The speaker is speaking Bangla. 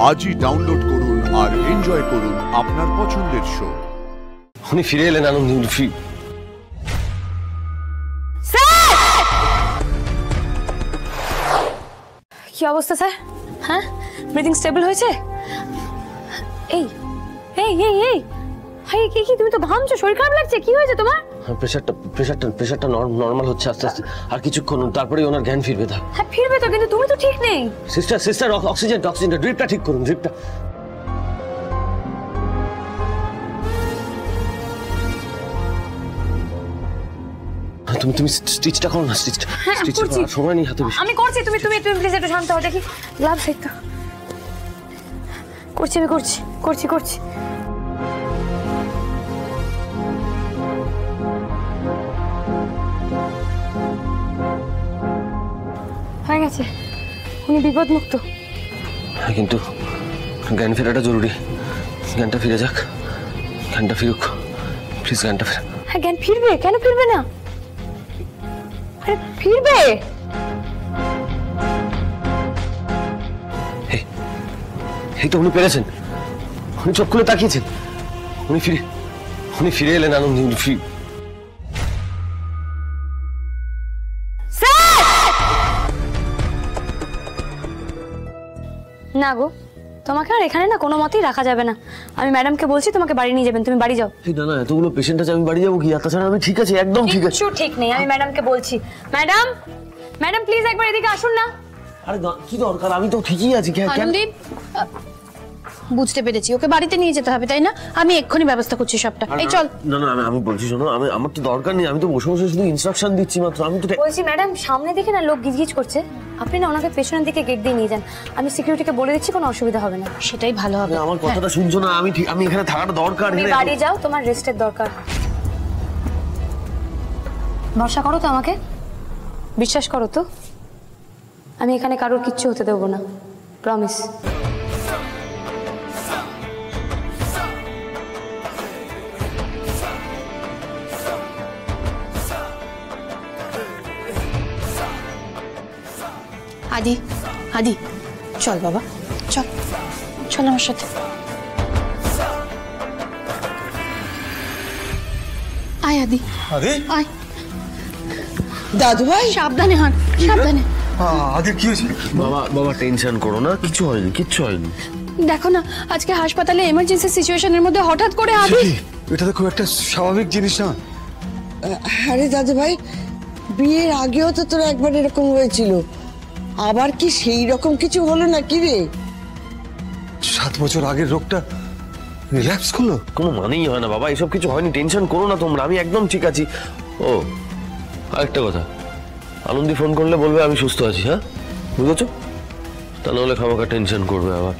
আজই ডাউনলোড করুন আর এনজয় করুন আপনার পছন্দের শো। উনি ফিরে এলেন আনন্দ। কি অবস্থা স্যার? হ্যাঁ, ব্রিদিং স্টেবল হয়েছে? এই এই এই এই হাই, কি কি তুমি তো ঘামছো, শরীর খারাপ লাগছে, কি হয়েছে তোমার? প্রেশারটা নরমাল হচ্ছে আস্তে আস্তে, আর কিছুক্ষণ তারপরেই ওনার জ্ঞান ফিরবে। হ্যাঁ ফিরবে তো, কিন্তু তুমি তো ঠিক নেই। সিস্টার অক্সিজেনটা ড্রিপটা ঠিক করুন, ড্রিপটা। তুমি স্টিচটা করো না, স্টিচটা সময় নেই হাতে বেশি। আমি করছি, তুমি তুমি তুমি প্লিজ একটু শান্ত হও, দেখি গ্লাভস এই তো করছি, আমি করছি হয়ে গেছে, উনি বিপদমুক্ত। হ্যাঁ, কিন্তু জ্ঞান ফেরাটা জরুরি। জ্ঞানটা ফিরে যাক, জ্ঞানটা ফিরুক প্লিজ, জ্ঞানটা ফের। হ্যাঁ জ্ঞান ফিরবে, কেন ফিরবে না? আরে ফিরবে। এই তো উনি পেরেছেন, উনি চোখ খুলে তাকিয়েছেন, উনি ফিরে এলেন আনন্দ। না গো, তোমাকে আর এখানে না কোনো মতেই রাখা যাবে না। আমি ম্যাডামকে বলছি তোমাকে বাড়ি নিয়ে যাবেন, তুমি বাড়ি যাও। না এতগুলো পেশেন্ট আছে, আমি বাড়ি যাবো কি? তাছাড়া আমি ঠিক আছে, একদম ঠিক আছে। কিছু ঠিক নেই, আমি ম্যাডামকে বলছি। ম্যাডাম প্লিজ একবার এদিকে আসুন না। আরে কি দরকার, আমি তো ঠিকই আছি। আনন্দীপ, বুঝতে পেরেছি, ওকে বাড়িতে নিয়ে যেতে হবে তাই না? আমি এক্ষুনি ব্যবস্থা করছি সবটা। এই চল। না আমি বলছি শোনো, আমার তো দরকার নেই, আমি তো বসে শুধু ইনস্ট্রাকশন দিচ্ছি মাত্র। আমি তো বলছি ম্যাডাম, সামনে দিকে না লোক গিজগিজ করছে, আপনি না ওনাকে পেছনের দিকে গেট দিয়ে নিয়ে যান। আমি সিকিউরিটিকে বলে দিচ্ছি, কোনো অসুবিধা হবে না। সেটাই ভালো হবে। আমার কথাটা শুনছো না? আমি এখানে থাকাটা দরকার। তুমি বাড়ি যাও, তোমার রেস্টের দরকার। ভরসা করো তো আমাকে, বিশ্বাস করো তো, আমি এখানে কারোর কিচ্ছু হতে দেবো না, প্রমিস। আদি চল বাবা, চল আমার সাথে। আয় আদি, আয়। দাদু ভাই সাবধানে হাঁট, সাবধানে। আদি কি হয়েছে? বাবা টেনশন করো না, কিচ্ছু হয়নি। দেখো না, আজকে হাসপাতালে এমার্জেন্সি সিচুয়েশনের মধ্যে হঠাৎ করে আদি। এটা তো খুব একটা স্বাভাবিক জিনিস না। আরে দাদু ভাই, বিয়ের আগেও তো তোর একবার এরকম হয়েছিল, আবার কি সেই রকম কিছু হলো না কি রে? 7 বছর আগের রোগটা রিল্যাপস করলো? কোনো মানেই হয় না বাবা, এসব কিছু হয়নি, টেনশন করো না তোমরা, আমি একদম ঠিক আছি। ও আরেকটা কথা, আনন্দি ফোন করলে বলবে আমি সুস্থ আছি, হ্যাঁ বুঝেছো? তা নাহলে খামাখা টেনশন করবে আবার।